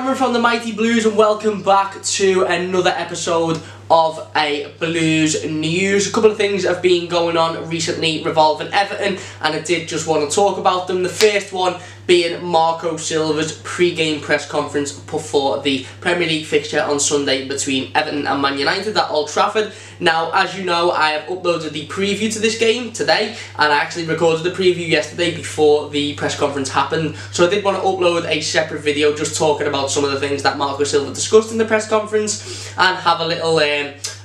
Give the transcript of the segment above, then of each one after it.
Cameron from the Mighty Blues, and welcome back to another episode of a Blues News. A couple of things have been going on recently revolving Everton, and I did just want to talk about them. The first one being Marco Silva's pre-game press conference before the Premier League fixture on Sunday between Everton and Man United at Old Trafford. Now, as you know, I have uploaded the preview to this game today, and I actually recorded the preview yesterday before the press conference happened. So I did want to upload a separate video just talking about some of the things that Marco Silva discussed in the press conference and have a little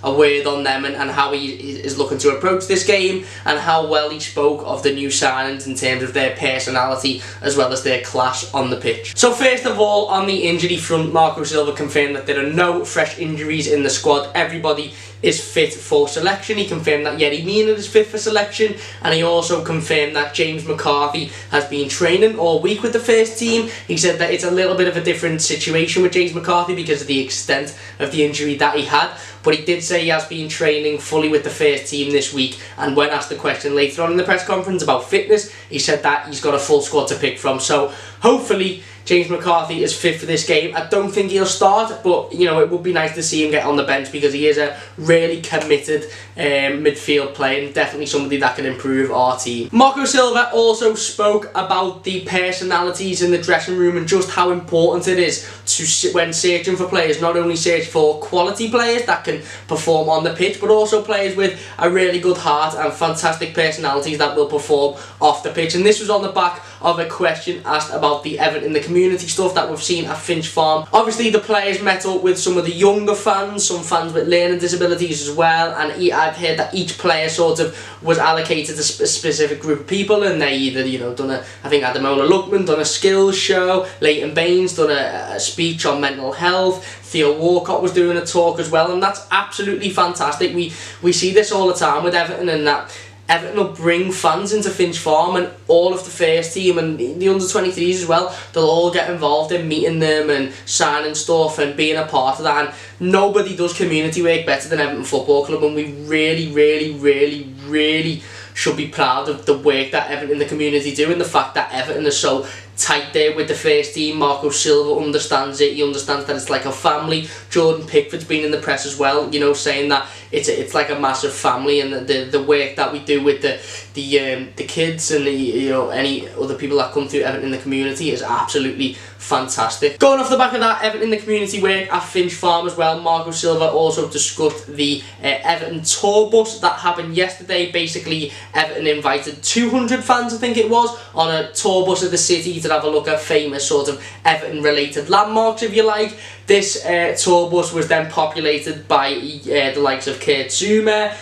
a word on them and how he is looking to approach this game and how well he spoke of the new signings in terms of their personality as well as their class on the pitch. So first of all, on the injury front, Marco Silva confirmed that there are no fresh injuries in the squad. Everybody is fit for selection. He confirmed that Yerry Mina is fit for selection, and he also confirmed that James McCarthy has been training all week with the first team. He said that it's a little bit of a different situation with James McCarthy because of the extent of the injury that he had, but he did say he has been training fully with the first team this week, and when asked the question later on in the press conference about fitness, he said that he's got a full squad to pick from. So hopefully James McCarthy is fit for this game. I don't think he'll start, but you know, it would be nice to see him get on the bench because he is a really committed midfield player and definitely somebody that can improve our team. Marco Silva also spoke about the personalities in the dressing room and just how important it is to, when searching for players, not only search for quality players that can perform on the pitch, but also players with a really good heart and fantastic personalities that will perform off the pitch. And this was on the back of a question asked about the Everton in the community stuff that we've seen at Finch Farm. Obviously the players met up with some of the younger fans, some fans with learning disabilities as well, and I've heard that each player sort of was allocated to a specific group of people, and they either, you know, done a, I think Ademola Lookman done a skills show, Leighton Baines done a speech on mental health, Theo Walcott was doing a talk as well, and that's absolutely fantastic. We see this all the time with Everton, and that Everton will bring fans into Finch Farm, and all of the first team and the under-23s as well, they'll all get involved in meeting them and signing stuff and being a part of that. And nobody does community work better than Everton Football Club, and we really should be proud of the work that Everton in the community do, and the fact that Everton is so tight there with the first team. Marco Silva understands it. He understands that it's like a family. Jordan Pickford's been in the press as well, you know, saying that it's like a massive family, and the work that we do with the kids and the, you know, any other people that come through Everton in the community is absolutely fantastic. Going off the back of that Everton in the community work at Finch Farm as well, Marco Silva also discussed the Everton tour bus that happened yesterday. Basically, Everton invited 200 fans, I think it was, on a tour bus of the city to have a look at famous sort of Everton related landmarks, if you like. This tour bus was then populated by the likes of Kurt Zouma,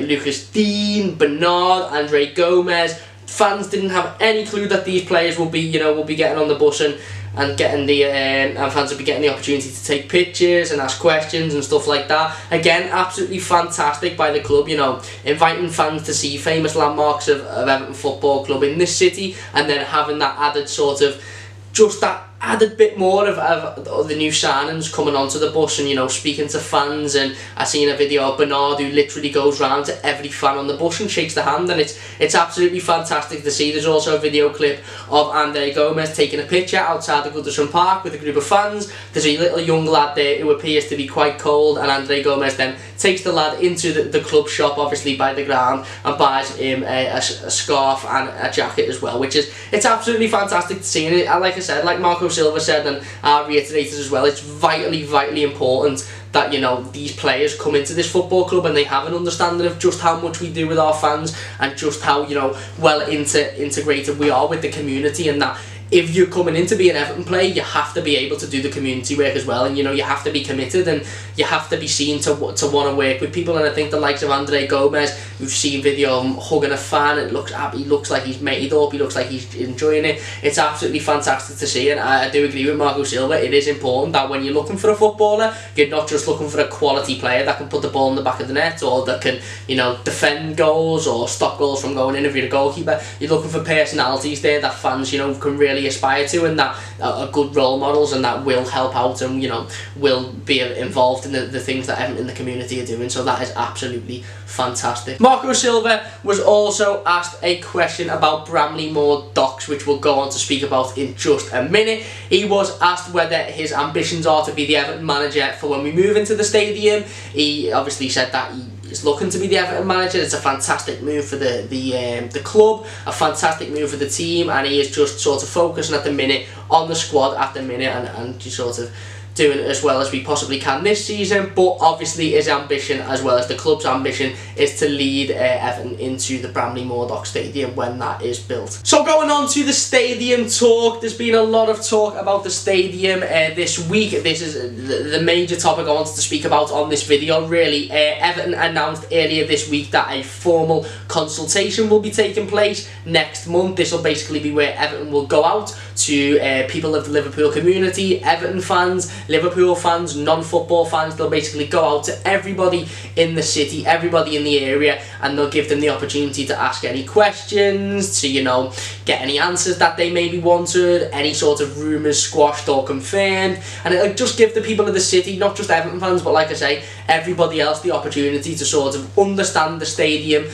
Lucas Dean, Bernard, Andre Gomez. Fans didn't have any clue that these players will be getting on the bus and getting the and fans will be getting the opportunity to take pictures and ask questions and stuff like that. Again, absolutely fantastic by the club, you know, inviting fans to see famous landmarks of Everton Football Club in this city, and then having that added sort of, just that added bit more of the new signings coming onto the bus and, you know, speaking to fans. And I seen a video of Bernard who literally goes round to every fan on the bus and shakes the hand, and it's absolutely fantastic to see. There's also a video clip of Andre Gomez taking a picture outside the Goodison Park with a group of fans. There's a little young lad there who appears to be quite cold, and Andre Gomez then takes the lad into the club shop, obviously by the ground, and buys him a scarf and a jacket as well, which is, it's absolutely fantastic to see. And like I said, like Marco Silva said, and I reiterated as well, it's vitally important that, you know, these players come into this football club and they have an understanding of just how much we do with our fans and just how, you know, well integrated we are with the community, and that if you're coming in to be an Everton player, you have to be able to do the community work as well, and, you know, you have to be committed and you have to be seen to want to work with people. And I think the likes of Andre Gomez, we've seen video of him hugging a fan, he looks like he's made up, he looks like he's enjoying it. It's absolutely fantastic to see, and I do agree with Marco Silva. It is important that when you're looking for a footballer, you're not just looking for a quality player that can put the ball in the back of the net or that can, you know, defend goals or stop goals from going in if you're a goalkeeper. You're looking for personalities there that fans, you know, can really really aspire to, and that are good role models and that will help out and, you know, will be involved in the things that Everton in the community are doing. So that is absolutely fantastic. Marco Silva was also asked a question about Bramley-Moore docks, which we'll go on to speak about in just a minute. He was asked whether his ambitions are to be the Everton manager for when we move into the stadium. He obviously said that he is looking to be the Everton manager. It's a fantastic move for the club, a fantastic move for the team, and he is just sort of focusing at the minute on the squad at the minute and just sort of doing it as well as we possibly can this season. But obviously his ambition, as well as the club's ambition, is to lead Everton into the Bramley-Moore Dock Stadium when that is built. So going on to the stadium talk, there's been a lot of talk about the stadium this week. This is the major topic I wanted to speak about on this video, really. Everton announced earlier this week that a formal consultation will be taking place next month. This will basically be where Everton will go out to people of the Liverpool community, Everton fans, Liverpool fans, non-football fans. They'll basically go out to everybody in the city, everybody in the area, and they'll give them the opportunity to ask any questions, to, you know, get any answers that they maybe wanted, any sort of rumours squashed or confirmed, and it'll just give the people of the city, not just Everton fans, but like I say, everybody else, the opportunity to sort of understand the stadium,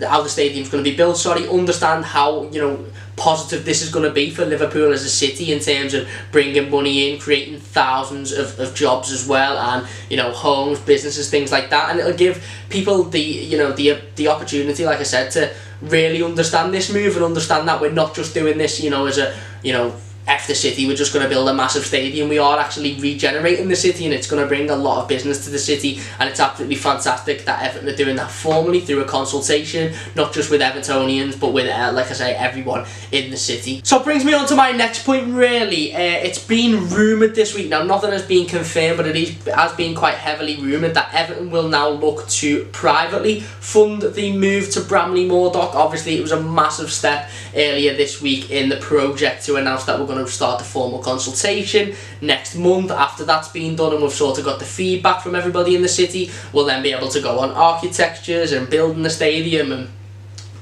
how the stadium's going to be built, understand how, you know, positive this is going to be for Liverpool as a city in terms of bringing money in, creating thousands of jobs as well, and, you know, homes, businesses, things like that. And it'll give people the, you know, the opportunity, like I said, to really understand this move and understand that we're not just doing this, you know, as a, you know, F the city, we're just going to build a massive stadium. We are actually regenerating the city, and it's going to bring a lot of business to the city, and it's absolutely fantastic that Everton are doing that formally through a consultation, not just with Evertonians, but with, like I say, everyone in the city. So it brings me on to my next point, really. It's been rumoured this week, now nothing has been confirmed, but it has been quite heavily rumoured that Everton will now look to privately fund the move to Bramley-Moore Dock. Obviously, it was a massive step earlier this week in the project to announce that we're going to start the formal consultation next month. After that's been done and we've sort of got the feedback from everybody in the city, we'll then be able to go on architectures and building the stadium and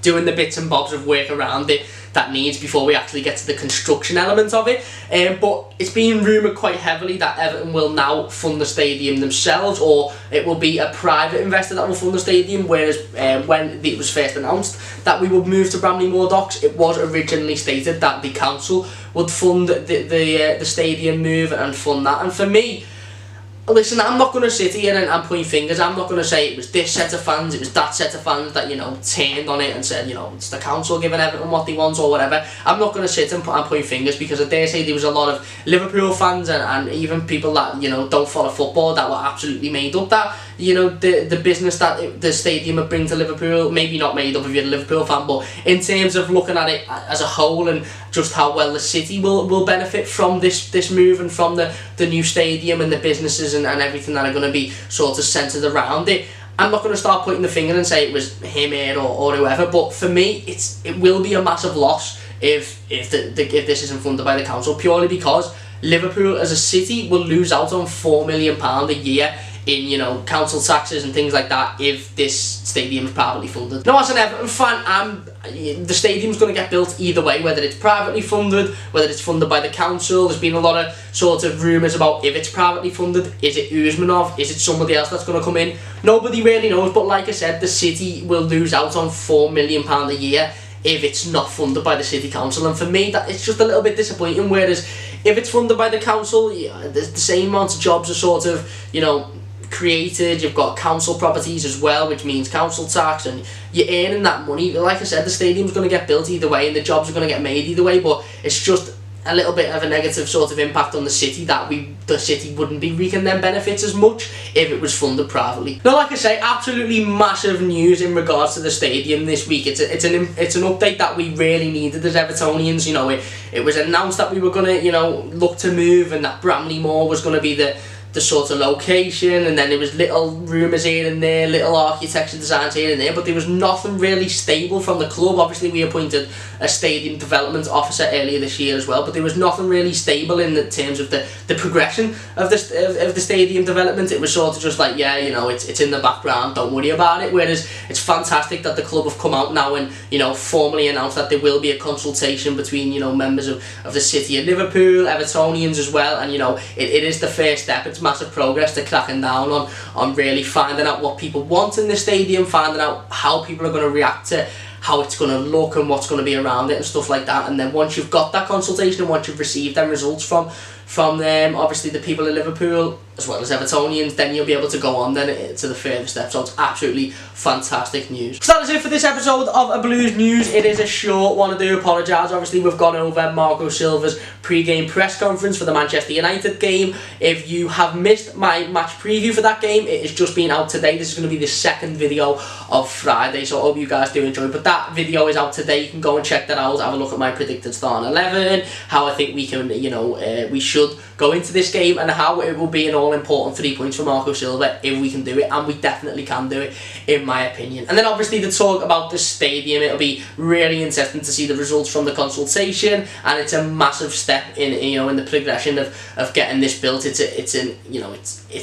doing the bits and bobs of work around it that needs before we actually get to the construction element of it. But it's been rumoured quite heavily that Everton will now fund the stadium themselves, or it will be a private investor that will fund the stadium, whereas when it was first announced that we would move to Bramley-Moore Docks, it was originally stated that the council would fund the stadium move and fund that. And for me, listen, I'm not going to sit here and point fingers. I'm not going to say it was this set of fans, it was that set of fans that, you know, turned on it and said, you know, it's the council giving Everton what they want or whatever. I'm not going to sit and point fingers, because I dare say there was a lot of Liverpool fans and even people that, you know, don't follow football that were absolutely made up that, you know, the business that the stadium would bring to Liverpool, maybe not made up if you're a Liverpool fan, but in terms of looking at it as a whole and just how well the city will benefit from this move and from the new stadium and the businesses and everything that are going to be sort of centred around it. I'm not going to start pointing the finger and say it was him here or whoever, but for me it will be a massive loss if this isn't funded by the council, purely because Liverpool as a city will lose out on £4 million a year in, you know, council taxes and things like that if this stadium is privately funded. Now, as an Everton fan, the stadium's going to get built either way, whether it's privately funded, whether it's funded by the council. There's been a lot of sort of rumours about if it's privately funded, is it Usmanov, is it somebody else that's going to come in? Nobody really knows, but like I said, the city will lose out on £4 million a year if it's not funded by the city council, and for me that it's just a little bit disappointing. Whereas if it's funded by the council, yeah, the same amount of jobs are sort of, you know, created. You've got council properties as well, which means council tax, and you're earning that money. Like I said, the stadium's going to get built either way and the jobs are going to get made either way, but it's just a little bit of a negative sort of impact on the city that the city wouldn't be reaping them benefits as much if it was funded privately. Now, like I say, absolutely massive news in regards to the stadium this week. It's an update that we really needed as Evertonians. You know, it was announced that we were going to, you know, look to move, and that Bramley-Moore was going to be the the sort of location, and then there was little rumours here and there, little architecture designs here and there, but there was nothing really stable from the club. Obviously we appointed a stadium development officer earlier this year as well, but there was nothing really stable in the terms of the progression of the stadium development. It was sort of just like, yeah, you know, it's in the background, don't worry about it. Whereas it's fantastic that the club have come out now and, you know, formally announced that there will be a consultation between, you know, members of the City of Liverpool, Evertonians as well, and, you know, it is the first step. It's massive progress to cracking down on really finding out what people want in the stadium, finding out how people are going to react to how it's going to look and what's going to be around it and stuff like that. And then once you've got that consultation and once you've received them results from them, obviously the people in Liverpool as well as Evertonians, then you'll be able to go on then to the further steps. So it's absolutely fantastic news. So that is it for this episode of A Blues News. It is a short one. I do apologise. Obviously we've gone over Marco Silva's pre-game press conference for the Manchester United game. If you have missed my match preview for that game, it has just been out today. This is going to be the second video of Friday, so I hope you guys do enjoy. But that video is out today. You can go and check that out, have a look at my predicted starting 11, how I think we can, you know, we should go into this game, and how it will be an all-important 3 points for Marco Silva if we can do it, and we definitely can do it in my opinion. And then obviously to talk about the stadium, it'll be really interesting to see the results from the consultation, and it's a massive step in, you know, in the progression of getting this built. It's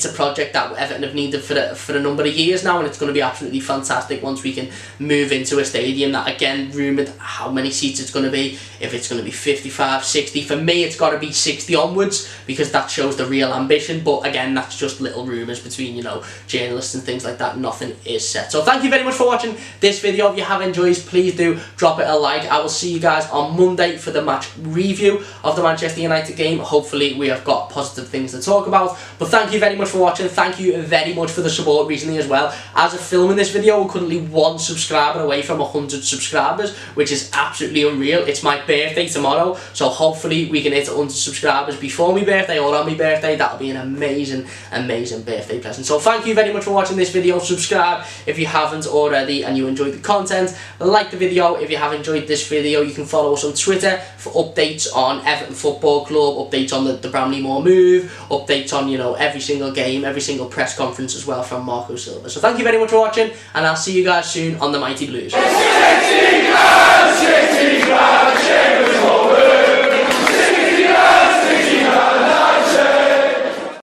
a project that Everton have needed for a number of years now, and it's going to be absolutely fantastic once we can move into a stadium that, again, rumoured how many seats it's going to be, if it's going to be 55, 60. For me it's got to be 60 onwards, because that shows the real ambition, but again, that's just little rumours between, you know, journalists and things like that. Nothing is set. So thank you very much for watching this video. If you have enjoyed, please do drop it a like. I will see you guys on Monday for the match review of the Manchester United game. Hopefully we have got positive things to talk about. But thank you very much for watching. Thank you very much for the support recently as well. As of filming this video, we're currently 1 subscriber away from 100 subscribers, which is absolutely unreal. It's my birthday tomorrow, so hopefully we can hit 100 subscribers before my birthday or on my birthday. That'll be an amazing birthday present. So thank you very much for watching this video. Subscribe if you haven't already and you enjoyed the content. Like the video if you have enjoyed this video. You can follow us on Twitter for updates on Everton Football Club, updates on the Bramley-Moore move, updates on, you know, every single game, every single press conference as well from Marco Silva. So thank you very much for watching, and I'll see you guys soon on the Mighty Blues.